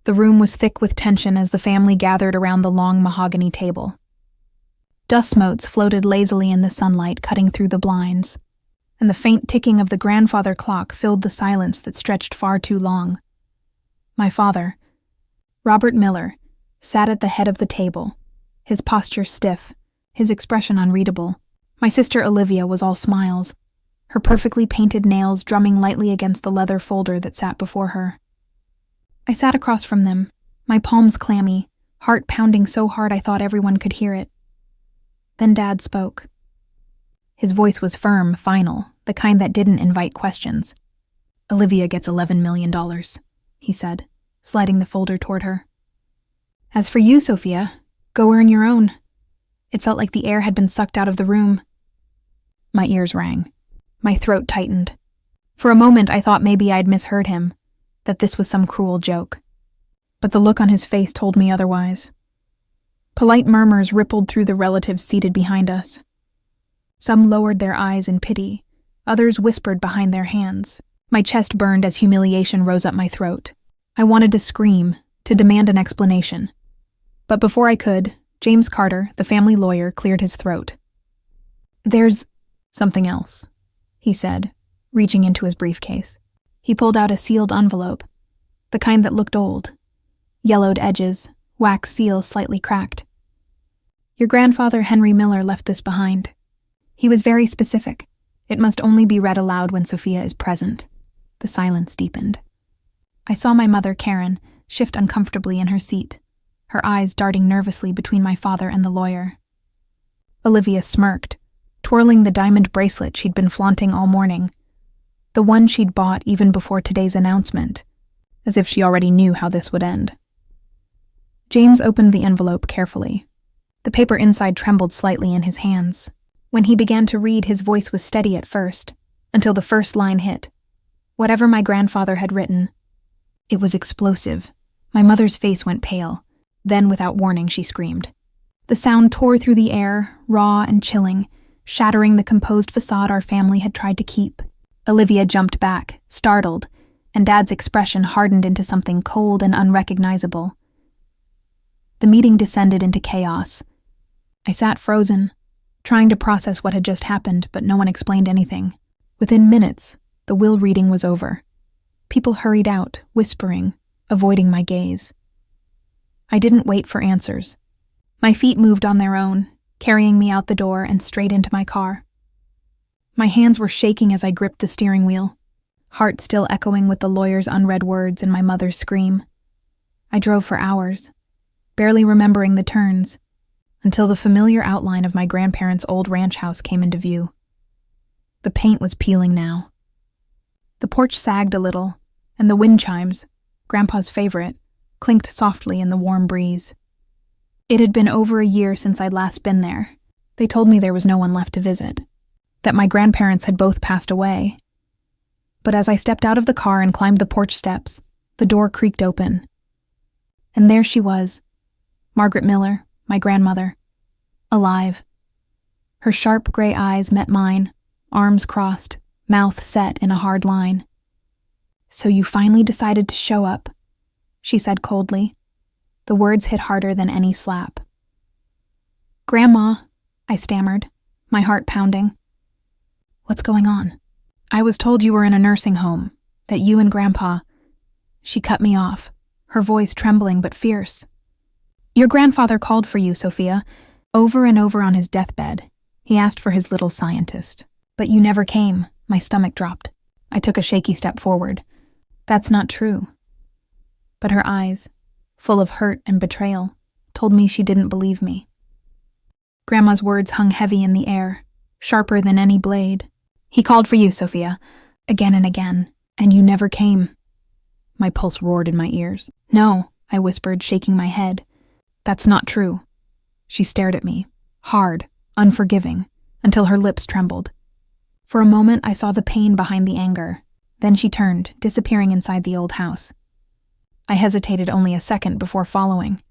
The room was thick with tension as the family gathered around the long mahogany table. Dust motes floated lazily in the sunlight, cutting through the blinds, and the faint ticking of the grandfather clock filled the silence that stretched far too long. My father, Robert Miller, sat at the head of the table, his posture stiff, his expression unreadable. My sister Olivia was all smiles, her perfectly painted nails drumming lightly against the leather folder that sat before her. I sat across from them, my palms clammy, heart pounding so hard I thought everyone could hear it. Then Dad spoke. His voice was firm, final, the kind that didn't invite questions. "Olivia gets $11 million, he said, sliding the folder toward her. "As for you, Sophia, go earn your own." It felt like the air had been sucked out of the room. My ears rang. My throat tightened. For a moment I thought maybe I'd misheard him, that this was some cruel joke. But the look on his face told me otherwise. Polite murmurs rippled through the relatives seated behind us. Some lowered their eyes in pity, others whispered behind their hands. My chest burned as humiliation rose up my throat. I wanted to scream, to demand an explanation. But before I could, James Carter, the family lawyer, cleared his throat. "There's something else," he said, reaching into his briefcase. He pulled out a sealed envelope, the kind that looked old. Yellowed edges, wax seal slightly cracked. "Your grandfather Henry Miller left this behind. He was very specific. It must only be read aloud when Sophia is present." The silence deepened. I saw my mother, Karen, shift uncomfortably in her seat, her eyes darting nervously between my father and the lawyer. Olivia smirked, twirling the diamond bracelet she'd been flaunting all morning, the one she'd bought even before today's announcement, as if she already knew how this would end. James opened the envelope carefully. The paper inside trembled slightly in his hands. When he began to read, his voice was steady at first, until the first line hit. Whatever my grandfather had written, it was explosive. My mother's face went pale. Then, without warning, she screamed. The sound tore through the air, raw and chilling, shattering the composed facade our family had tried to keep. Olivia jumped back, startled, and Dad's expression hardened into something cold and unrecognizable. The meeting descended into chaos. I sat frozen, trying to process what had just happened, but no one explained anything. Within minutes, the will reading was over. People hurried out, whispering, avoiding my gaze. I didn't wait for answers. My feet moved on their own, carrying me out the door and straight into my car. My hands were shaking as I gripped the steering wheel, heart still echoing with the lawyer's unread words and my mother's scream. I drove for hours, barely remembering the turns, until the familiar outline of my grandparents' old ranch house came into view. The paint was peeling now. The porch sagged a little, and the wind chimes, Grandpa's favorite, clinked softly in the warm breeze. It had been over a year since I'd last been there. They told me there was no one left to visit, that my grandparents had both passed away. But as I stepped out of the car and climbed the porch steps, the door creaked open. And there she was, Margaret Miller, my grandmother, alive. Her sharp gray eyes met mine, arms crossed, mouth set in a hard line. "So you finally decided to show up," she said coldly. The words hit harder than any slap. "Grandma," I stammered, my heart pounding. "What's going on?" "I was told you were in a nursing home, that you and Grandpa..." She cut me off, her voice trembling but fierce. "Your grandfather called for you, Sophia, over and over on his deathbed. He asked for his little scientist. But you never came." My stomach dropped. I took a shaky step forward. "That's not true." But her eyes, full of hurt and betrayal, told me she didn't believe me. Grandma's words hung heavy in the air, sharper than any blade. "He called for you, Sophia, again and again, and you never came." My pulse roared in my ears. "No," I whispered, shaking my head. "That's not true." She stared at me, hard, unforgiving, until her lips trembled. For a moment, I saw the pain behind the anger. Then she turned, disappearing inside the old house. I hesitated only a second before following.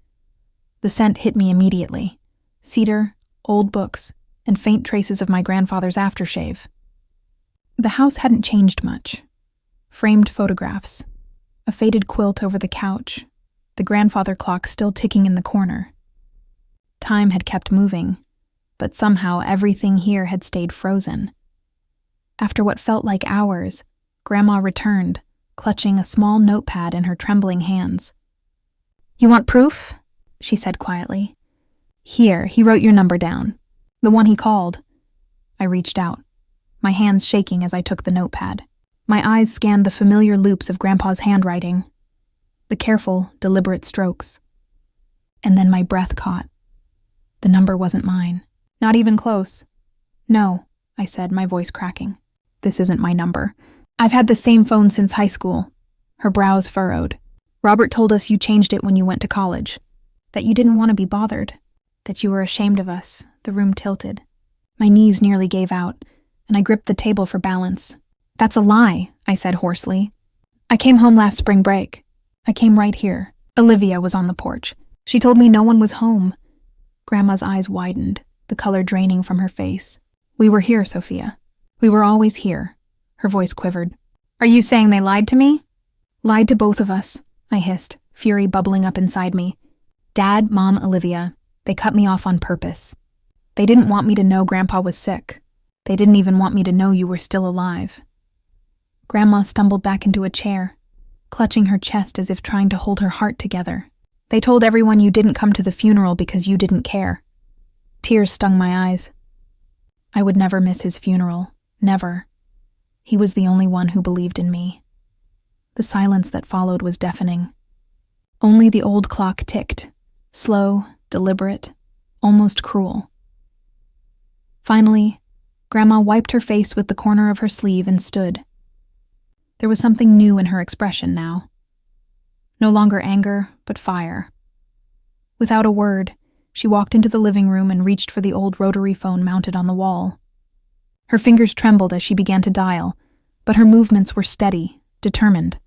The scent hit me immediately. Cedar, old books, and faint traces of my grandfather's aftershave. The house hadn't changed much. Framed photographs, a faded quilt over the couch, the grandfather clock still ticking in the corner. Time had kept moving, but somehow everything here had stayed frozen. After what felt like hours, Grandma returned, clutching a small notepad in her trembling hands. "You want proof?" she said quietly. "Here, he wrote your number down. The one he called." I reached out, my hands shaking as I took the notepad. My eyes scanned the familiar loops of Grandpa's handwriting, the careful, deliberate strokes. And then my breath caught. The number wasn't mine. Not even close. "No," I said, my voice cracking. "This isn't my number. I've had the same phone since high school." Her brows furrowed. "Robert told us you changed it when you went to college. That you didn't want to be bothered. That you were ashamed of us." The room tilted. My knees nearly gave out, and I gripped the table for balance. "That's a lie," I said hoarsely. "I came home last spring break. I came right here." Olivia was on the porch. She told me no one was home. Grandma's eyes widened, the color draining from her face. "We were here, Sophia. We were always here." Her voice quivered. "Are you saying they lied to me?" "Lied to both of us," I hissed, fury bubbling up inside me. "Dad, Mom, Olivia. They cut me off on purpose. They didn't want me to know Grandpa was sick. They didn't even want me to know you were still alive." Grandma stumbled back into a chair, clutching her chest as if trying to hold her heart together. "They told everyone you didn't come to the funeral because you didn't care." Tears stung my eyes. I would never miss his funeral. Never. He was the only one who believed in me. The silence that followed was deafening. Only the old clock ticked, slow, deliberate, almost cruel. Finally, Grandma wiped her face with the corner of her sleeve and stood. There was something new in her expression now. No longer anger, but fire. Without a word, she walked into the living room and reached for the old rotary phone mounted on the wall. Her fingers trembled as she began to dial, but her movements were steady, determined.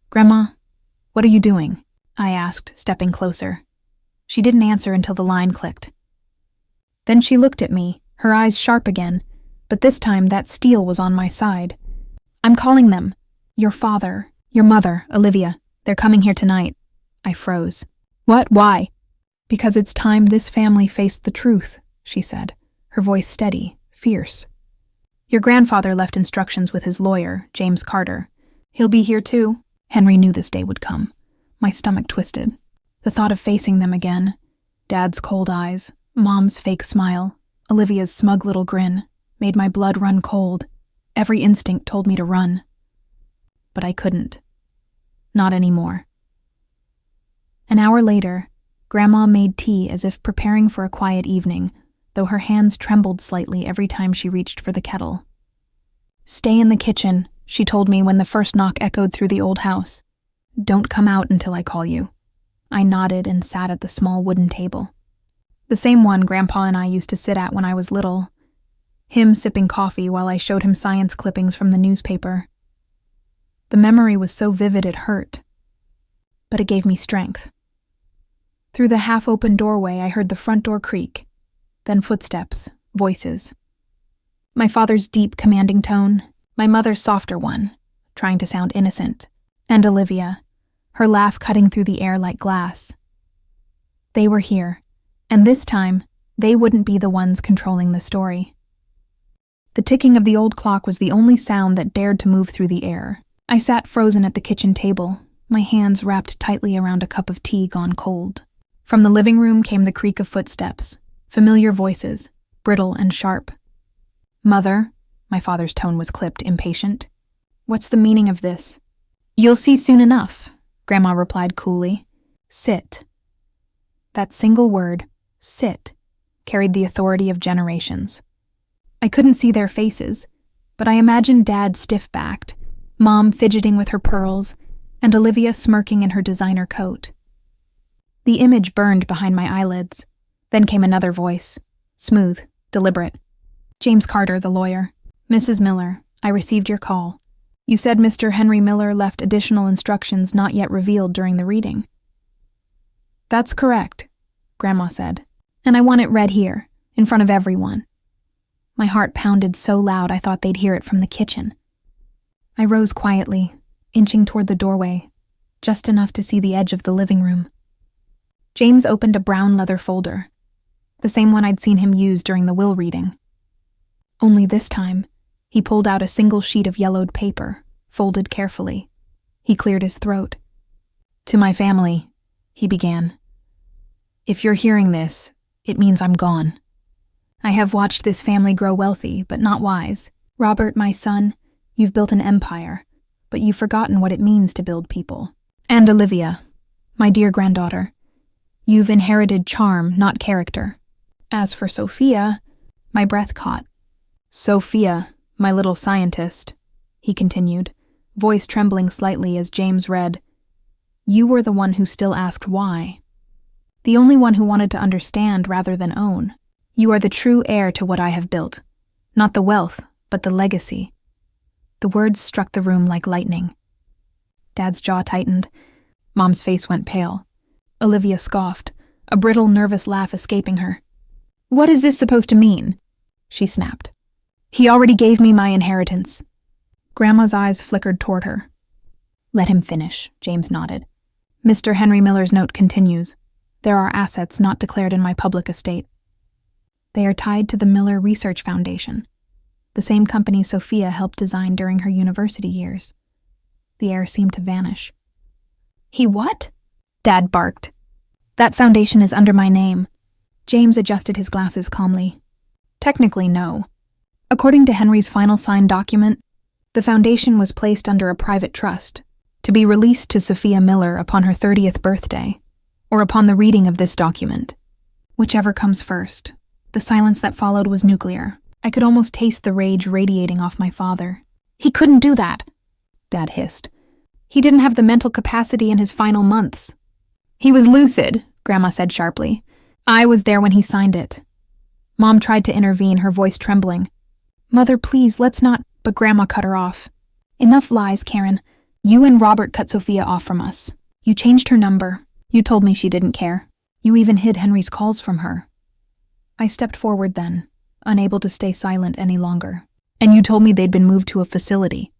"Grandma, what are you doing?" I asked, stepping closer. She didn't answer until the line clicked. Then she looked at me, her eyes sharp again, but this time that steel was on my side. "I'm calling them. Your father, your mother, Olivia. They're coming here tonight." I froze. "What? Why?" "Because it's time this family faced the truth," she said, her voice steady, fierce. "Your grandfather left instructions with his lawyer, James Carter. He'll be here too." Henry knew this day would come. My stomach twisted. The thought of facing them again, Dad's cold eyes, Mom's fake smile, Olivia's smug little grin, made my blood run cold. Every instinct told me to run. But I couldn't. Not anymore. An hour later, Grandma made tea as if preparing for a quiet evening, though her hands trembled slightly every time she reached for the kettle. "Stay in the kitchen," she told me when the first knock echoed through the old house. "Don't come out until I call you." I nodded and sat at the small wooden table. The same one Grandpa and I used to sit at when I was little. Him sipping coffee while I showed him science clippings from the newspaper. The memory was so vivid it hurt, but it gave me strength. Through the half-open doorway I heard the front door creak, then footsteps, voices. My father's deep, commanding tone, my mother's softer one, trying to sound innocent, and Olivia, her laugh cutting through the air like glass. They were here, and this time, they wouldn't be the ones controlling the story. The ticking of the old clock was the only sound that dared to move through the air. I sat frozen at the kitchen table, my hands wrapped tightly around a cup of tea gone cold. From the living room came the creak of footsteps, familiar voices, brittle and sharp. "Mother," my father's tone was clipped, impatient. "What's the meaning of this?" "You'll see soon enough," Grandma replied coolly. "Sit." That single word, sit, carried the authority of generations. I couldn't see their faces, but I imagined Dad stiff-backed, Mom fidgeting with her pearls, and Olivia smirking in her designer coat. The image burned behind my eyelids. Then came another voice, smooth, deliberate. "James Carter, the lawyer. Mrs. Miller, I received your call. You said Mr. Henry Miller left additional instructions not yet revealed during the reading." "That's correct," Grandma said, "and I want it read here, in front of everyone." My heart pounded so loud I thought they'd hear it from the kitchen. I rose quietly, inching toward the doorway, just enough to see the edge of the living room. James opened a brown leather folder, the same one I'd seen him use during the will reading. Only this time, he pulled out a single sheet of yellowed paper, folded carefully. He cleared his throat. "To my family," he began. "If you're hearing this, it means I'm gone. I have watched this family grow wealthy, but not wise. Robert, my son, you've built an empire, but you've forgotten what it means to build people. And Olivia, my dear granddaughter, you've inherited charm, not character. As for Sophia," my breath caught. "Sophia, my little scientist," he continued, voice trembling slightly as James read, "you were the one who still asked why. The only one who wanted to understand rather than own. You are the true heir to what I have built. Not the wealth, but the legacy." The words struck the room like lightning. Dad's jaw tightened. Mom's face went pale. Olivia scoffed, a brittle, nervous laugh escaping her. "What is this supposed to mean?" she snapped. "He already gave me my inheritance." Grandma's eyes flickered toward her. "Let him finish," James nodded. "Mr. Henry Miller's note continues. There are assets not declared in my public estate. They are tied to the Miller Research Foundation, the same company Sophia helped design during her university years." The air seemed to vanish. "He what?" Dad barked. "That foundation is under my name." James adjusted his glasses calmly. "Technically, no. According to Henry's final signed document, the foundation was placed under a private trust to be released to Sophia Miller upon her 30th birthday, or upon the reading of this document. Whichever comes first. The silence that followed was nuclear. I could almost taste the rage radiating off my father. "He couldn't do that," Dad hissed. "He didn't have the mental capacity in his final months." "He was lucid," Grandma said sharply. "I was there when he signed it." Mom tried to intervene, her voice trembling. "Mother, please, let's not," but Grandma cut her off. "Enough lies, Karen. You and Robert cut Sophia off from us. You changed her number. You told me she didn't care. You even hid Henry's calls from her." I stepped forward then, unable to stay silent any longer. "And you told me they'd been moved to a facility.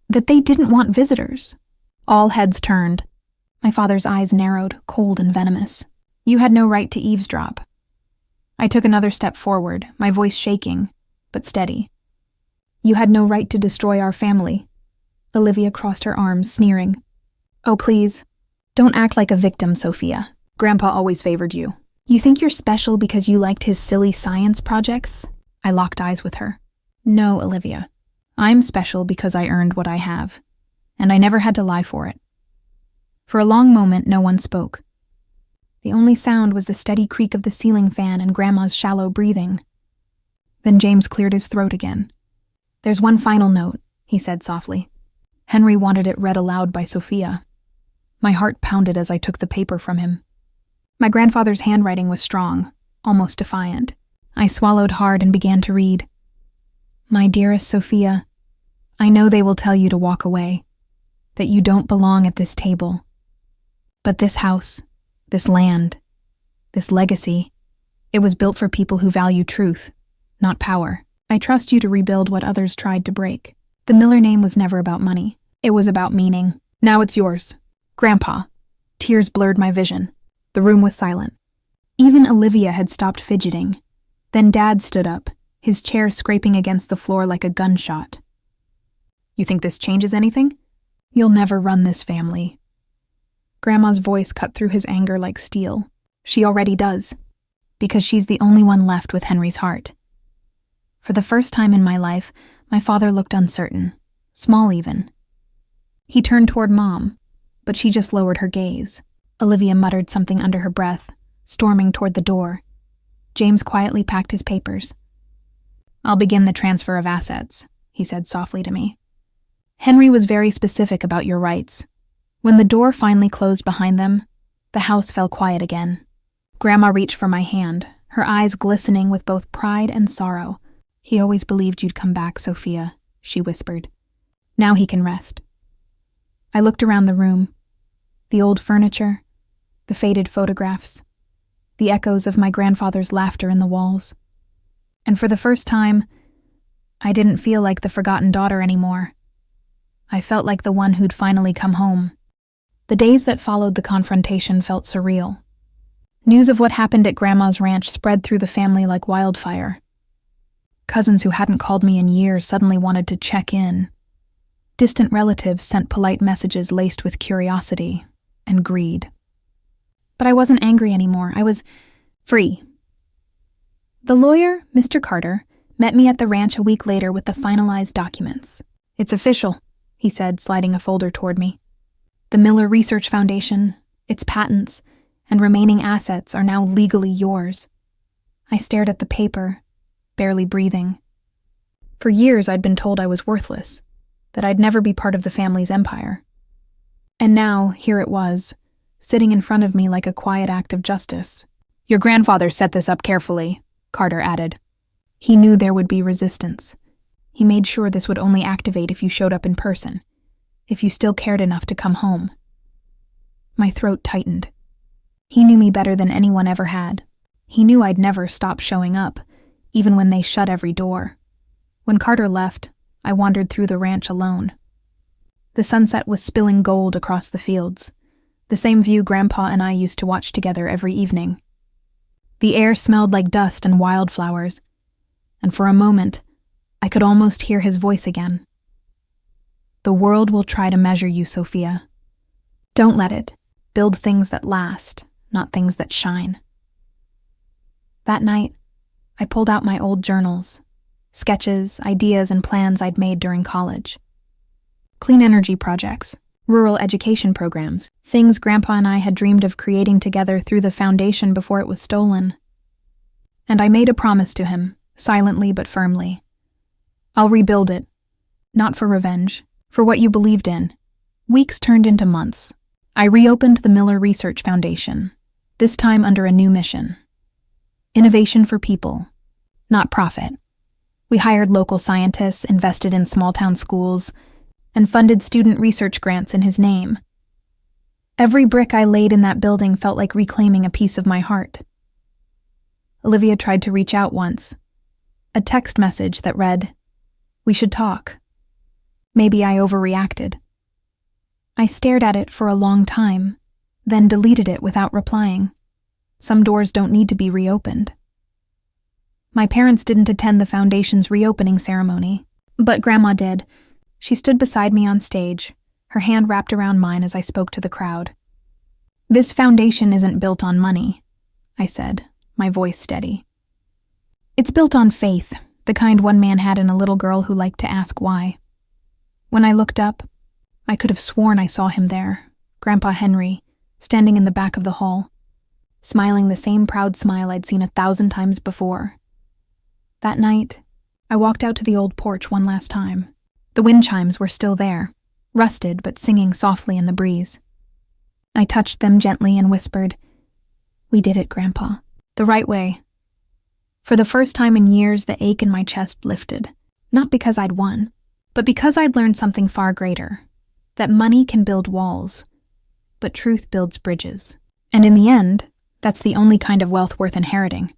That they didn't want visitors." All heads turned. My father's eyes narrowed, cold and venomous. "You had no right to eavesdrop." I took another step forward, my voice shaking, but steady. "You had no right to destroy our family." Olivia crossed her arms, sneering. "Oh, please. Don't act like a victim, Sophia. Grandpa always favored you. You think you're special because you liked his silly science projects?" I locked eyes with her. "No, Olivia. I'm special because I earned what I have, and I never had to lie for it." For a long moment, no one spoke. The only sound was the steady creak of the ceiling fan and Grandma's shallow breathing. Then James cleared his throat again. "There's one final note," he said softly. "Henry wanted it read aloud by Sophia." My heart pounded as I took the paper from him. My grandfather's handwriting was strong, almost defiant. I swallowed hard and began to read. "My dearest Sophia, I know they will tell you to walk away, that you don't belong at this table. But this house, this land, this legacy, it was built for people who value truth, not power. I trust you to rebuild what others tried to break. The Miller name was never about money. It was about meaning. Now it's yours. Grandpa." Tears blurred my vision. The room was silent. Even Olivia had stopped fidgeting. Then Dad stood up, his chair scraping against the floor like a gunshot. "You think this changes anything? You'll never run this family." Grandma's voice cut through his anger like steel. "She already does, because she's the only one left with Henry's heart." For the first time in my life, my father looked uncertain, small even. He turned toward Mom, but she just lowered her gaze. Olivia muttered something under her breath, storming toward the door. James quietly packed his papers. "I'll begin the transfer of assets," he said softly to me. "Henry was very specific about your rights." When the door finally closed behind them, the house fell quiet again. Grandma reached for my hand, her eyes glistening with both pride and sorrow. "He always believed you'd come back, Sophia," she whispered. "Now he can rest." I looked around the room. The old furniture, the faded photographs, the echoes of my grandfather's laughter in the walls. And for the first time, I didn't feel like the forgotten daughter anymore. I felt like the one who'd finally come home. The days that followed the confrontation felt surreal. News of what happened at Grandma's ranch spread through the family like wildfire. Cousins who hadn't called me in years suddenly wanted to check in. Distant relatives sent polite messages laced with curiosity and greed. But I wasn't angry anymore. I was free. The lawyer, Mr. Carter, met me at the ranch a week later with the finalized documents. "It's official," he said, sliding a folder toward me. "The Miller Research Foundation, its patents, and remaining assets are now legally yours." I stared at the paper, barely breathing. For years I'd been told I was worthless, that I'd never be part of the family's empire. And now, here it was, sitting in front of me like a quiet act of justice. "Your grandfather set this up carefully," Carter added. He knew there would be resistance. He made sure this would only activate if you showed up in person, if you still cared enough to come home. My throat tightened. He knew me better than anyone ever had. He knew I'd never stop showing up, even when they shut every door. When Carter left, I wandered through the ranch alone. The sunset was spilling gold across the fields, the same view Grandpa and I used to watch together every evening. The air smelled like dust and wildflowers, and for a moment, I could almost hear his voice again. "The world will try to measure you, Sophia. Don't let it. Build things that last, not things that shine." That night, I pulled out my old journals, sketches, ideas, and plans I'd made during college. Clean energy projects, rural education programs, things Grandpa and I had dreamed of creating together through the foundation before it was stolen. And I made a promise to him, silently but firmly. "I'll rebuild it. Not for revenge, for what you believed in." Weeks turned into months. I reopened the Miller Research Foundation, this time under a new mission. Innovation for people, not profit. We hired local scientists, invested in small-town schools, and funded student research grants in his name. Every brick I laid in that building felt like reclaiming a piece of my heart. Olivia tried to reach out once. A text message that read, "We should talk." Maybe I overreacted. I stared at it for a long time, then deleted it without replying. Some doors don't need to be reopened. My parents didn't attend the foundation's reopening ceremony, but Grandma did. She stood beside me on stage, her hand wrapped around mine as I spoke to the crowd. "This foundation isn't built on money," I said, my voice steady. "It's built on faith, the kind one man had in a little girl who liked to ask why." When I looked up, I could have sworn I saw him there, Grandpa Henry, standing in the back of the hall, smiling the same proud smile I'd seen 1,000 times before. That night, I walked out to the old porch one last time. The wind chimes were still there, rusted but singing softly in the breeze. I touched them gently and whispered, "We did it, Grandpa. The right way." For the first time in years, the ache in my chest lifted, not because I'd won, but because I'd learned something far greater, that money can build walls, but truth builds bridges. And in the end, that's the only kind of wealth worth inheriting.